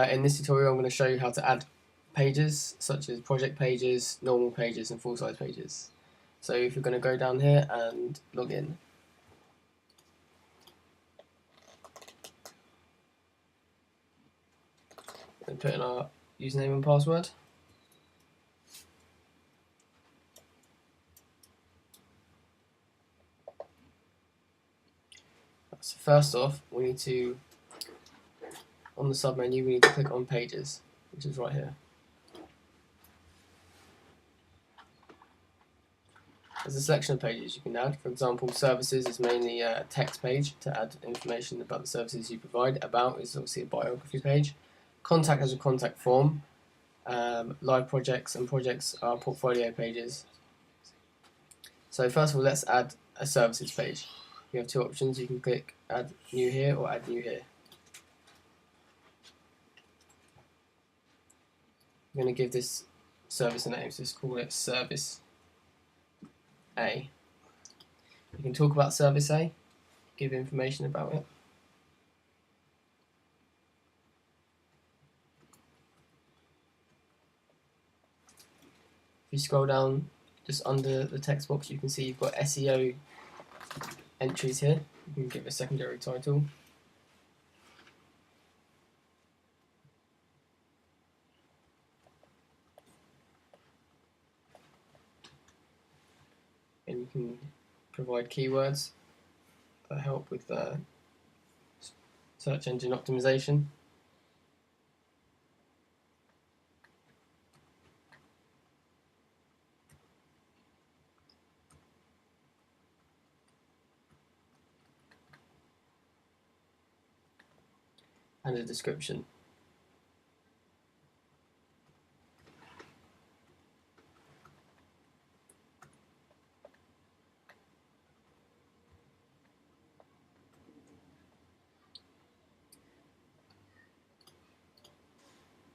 In this tutorial I'm going to show you how to add pages such as project pages, normal pages and full size pages. So if you're going to go down here and log in. And put in our username and password. So first off, we need to, on the sub menu, we need to click on pages, which is right here. There's a selection of pages you can add. For example, services is mainly a text page to add information about the services you provide. About is obviously a biography page. Contact has a contact form. Live projects and projects are portfolio pages. So first of all, let's add a services page. You have two options. You can click add new here or add new here. I'm going to give this service a name, so just call it service A. You can talk about service A, give information about it. If you scroll down just under the text box, you can see you've got SEO entries here. You can give a secondary title. And you can provide keywords that help with search engine optimization. And a description.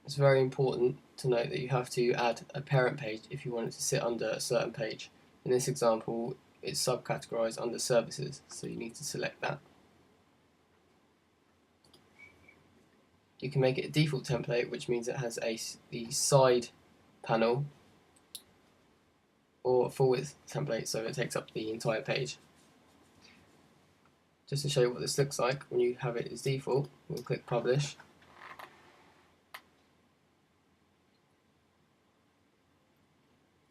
It's very important to note that you have to add a parent page if you want it to sit under a certain page. In this example, it's subcategorized under services, so you need to select that. You can make it a default template, which means it has the side panel, or a full width template, so it takes up the entire page. Just to show you what this looks like when you have it as default, we'll click publish.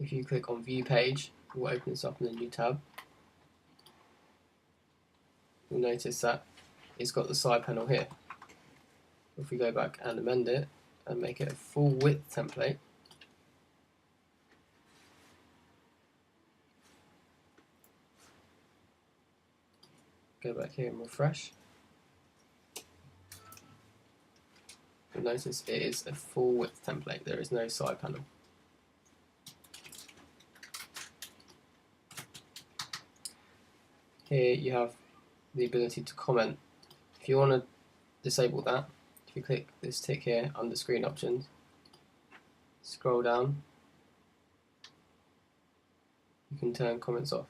If you click on view page, it will open this up in a new tab. You'll notice that it's got the side panel here. If we go back and amend it and make it a full width template, go back here and refresh, you'll notice it is a full width template, there is no side panel. Here you have the ability to comment. If you want to disable that, if you click this tick here under screen options, scroll down, you can turn comments off.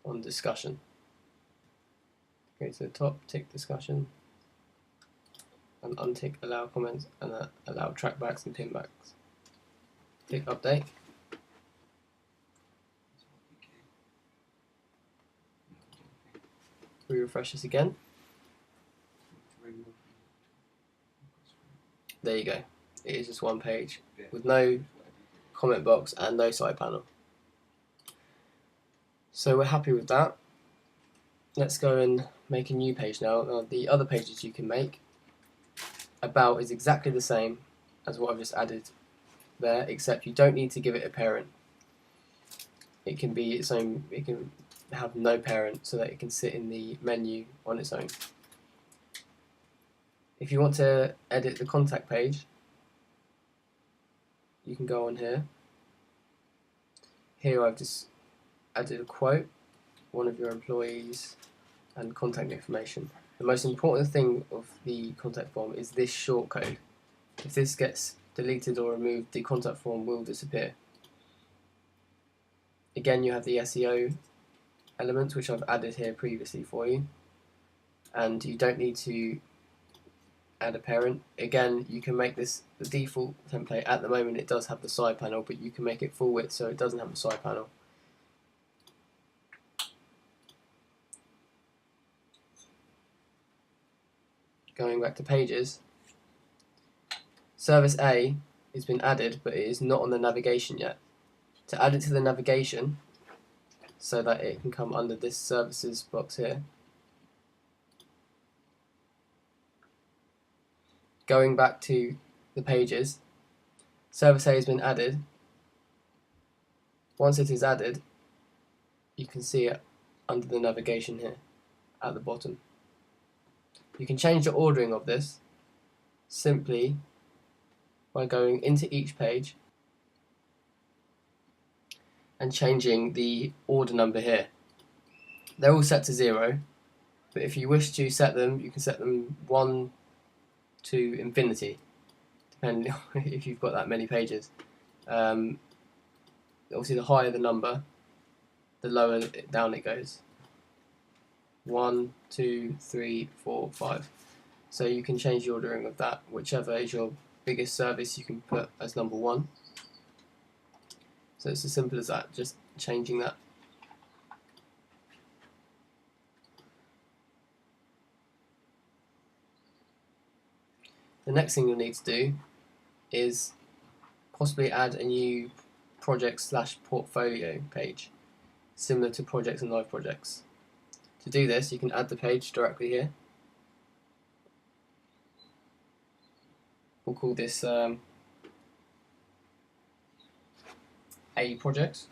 On discussion, go to the top, tick discussion, and untick allow comments and allow trackbacks and pinbacks. Tick update. We refresh this again. There you go. It is just one page with no comment box and no side panel. So we're happy with that. Let's go and make a new page now. Now the other pages you can make, about is exactly the same as what I've just added there, except you don't need to give it a parent. It can be its own, it can have no parent so that it can sit in the menu on its own. If you want to edit the contact page, you can go on here. Here I've just added a quote, one of your employees, and contact information. The most important thing of the contact form is this shortcode. If this gets deleted or removed, the contact form will disappear. Again, you have the SEO elements which I've added here previously for you, and you don't need to add a parent. Again, you can make this the default template. At the moment it does have the side panel, but you can make it full width so it doesn't have the side panel. Going back to pages, service A has been added, but it is not on the navigation yet. To add it to the navigation so that it can come under this services box here, going back to the pages, service A has been added. Once it is added, you can see it under the navigation here at the bottom. You can change the ordering of this simply by going into each page and changing the order number here. They're all set to 0, but if you wish to set them, you can set them 1 to infinity, depending on if you've got that many pages. Obviously, the higher the number, the lower down it goes. 1, 2, 3, 4, 5. So you can change the ordering of that. Whichever is your biggest service, you can put as number 1. So it's as simple as that, just changing that. The next thing you'll need to do is possibly add a new project/portfolio page, similar to projects and live projects. To do this, you can add the page directly here. We'll call this A project.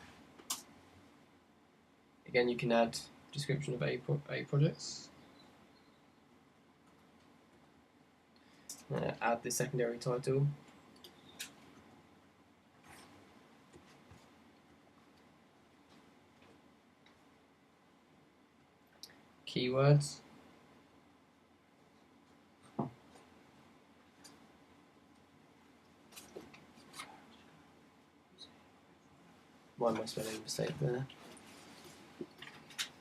Again, you can add description of A projects. Add the secondary title. Keywords. Why am I spelling a mistake there?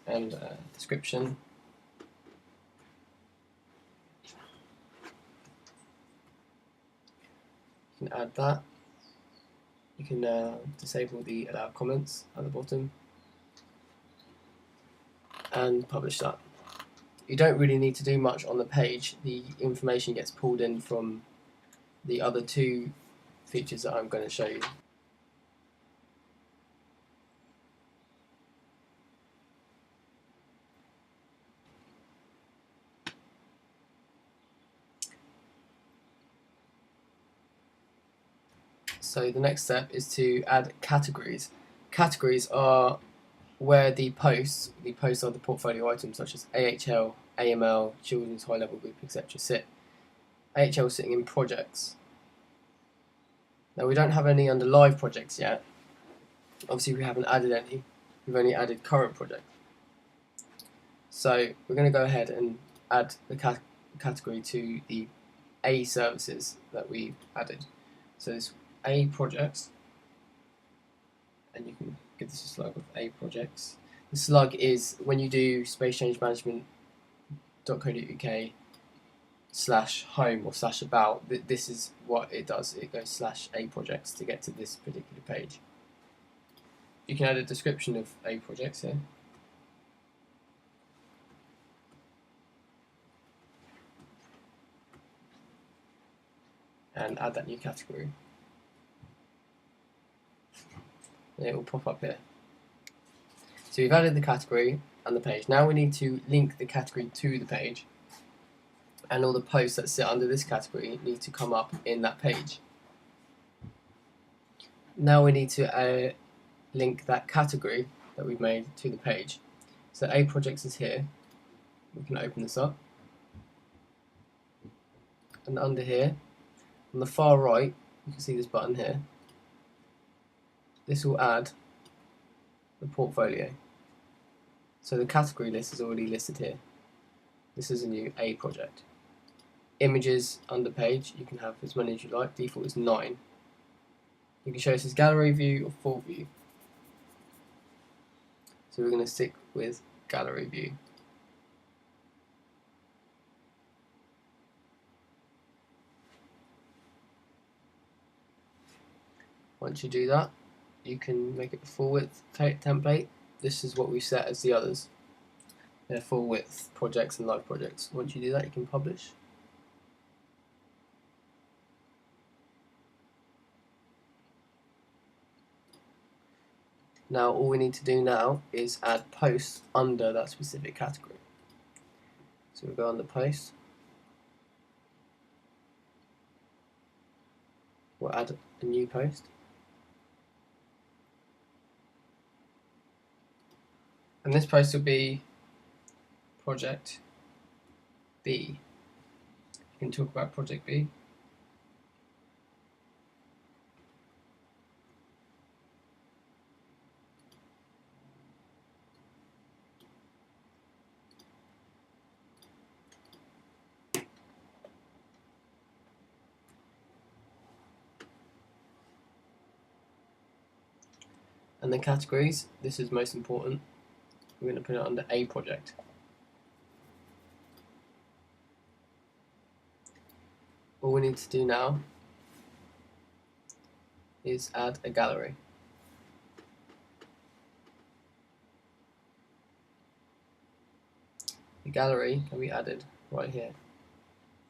And description. You can add that. You can disable the allow comments at the bottom and publish that. You don't really need to do much on the page. The information gets pulled in from the other 2 features that I'm going to show you. So the next step is to add categories. Categories are where the posts are the portfolio items such as AHL, AML, Children's High Level Group, etc. sit. AHL sitting in projects. Now we don't have any under live projects yet. Obviously we haven't added any. We've only added current projects. So we're going to go ahead and add the category to the A services that we added. So this A projects, and you can give this a slug of A projects. The slug is when you do spacechangemanagement.co.uk/home or /about, this is what it does. It goes /A projects to get to this particular page. You can add a description of A projects here. And add that new category. And it will pop up here. So we've added the category and the page. Now we need to link the category to the page, and all the posts that sit under this category need to come up in that page. Now we need to link that category that we've made to the page. So A projects is here. We can open this up, and under here, on the far right, you can see this button here. This will add the portfolio. So the category list is already listed here. This is a new A project. Images under page, you can have as many as you like. Default is 9. You can show us as gallery view or full view. So we're going to stick with gallery view. Once you do that, you can make it a full width template. This is what we set as the others. They're full width projects and live projects. Once you do that, you can publish. Now all we need to do now is add posts under that specific category. So we'll go under post. We'll add a new post. And this post will be Project B. You can talk about Project B. And the categories, this is most important. We're going to put it under A project. All we need to do now is add a gallery. The gallery can be added right here.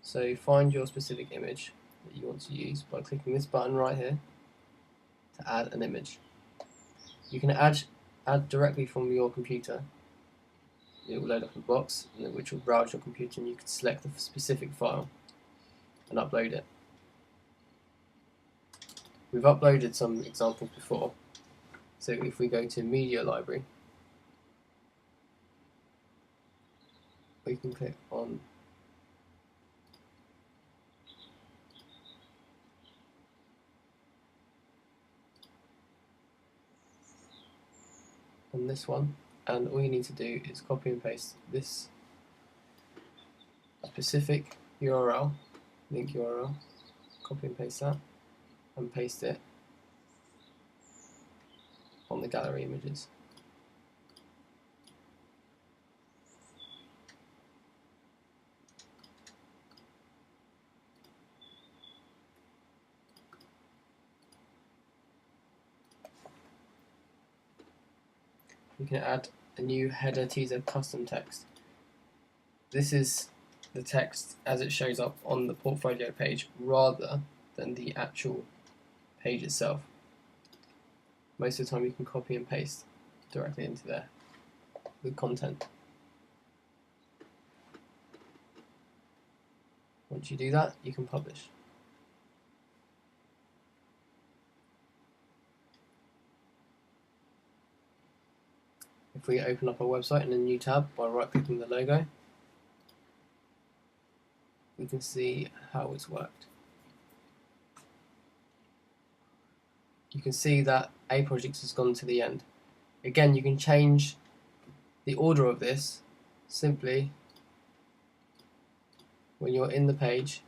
So find your specific image that you want to use by clicking this button right here to add an image. You can add directly from your computer. It will load up a box which will browse your computer, and you can select the specific file and upload it. We've uploaded some examples before, so if we go to Media Library, we can click on this one, and all you need to do is copy and paste this specific URL, link URL, copy and paste that, and paste it on the gallery images. You can add a new header teaser custom text. This is the text as it shows up on the portfolio page rather than the actual page itself. Most of the time you can copy and paste directly into there with content. Once you do that, you can publish. If we open up our website in a new tab by right-clicking the logo, we can see how it's worked. You can see that A project has gone to the end. Again, you can change the order of this simply when you're in the page.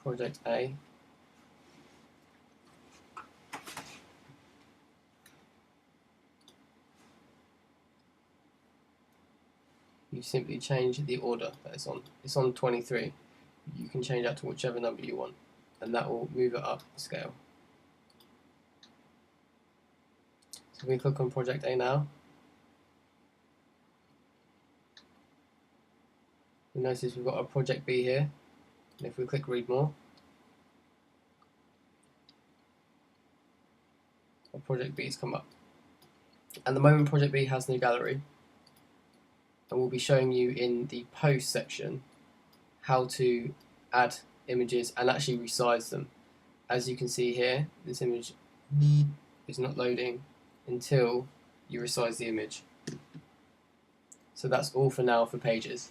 Project A. You simply change the order that it's on. It's on 23. You can change that to whichever number you want, and that will move it up the scale. So if we click on Project A now, we notice we've got our Project B here. And if we click read more, our Project B has come up. At the moment, Project B has no gallery, and we'll be showing you in the post section how to add images and actually resize them. As you can see here, this image is not loading until you resize the image. So that's all for now for pages.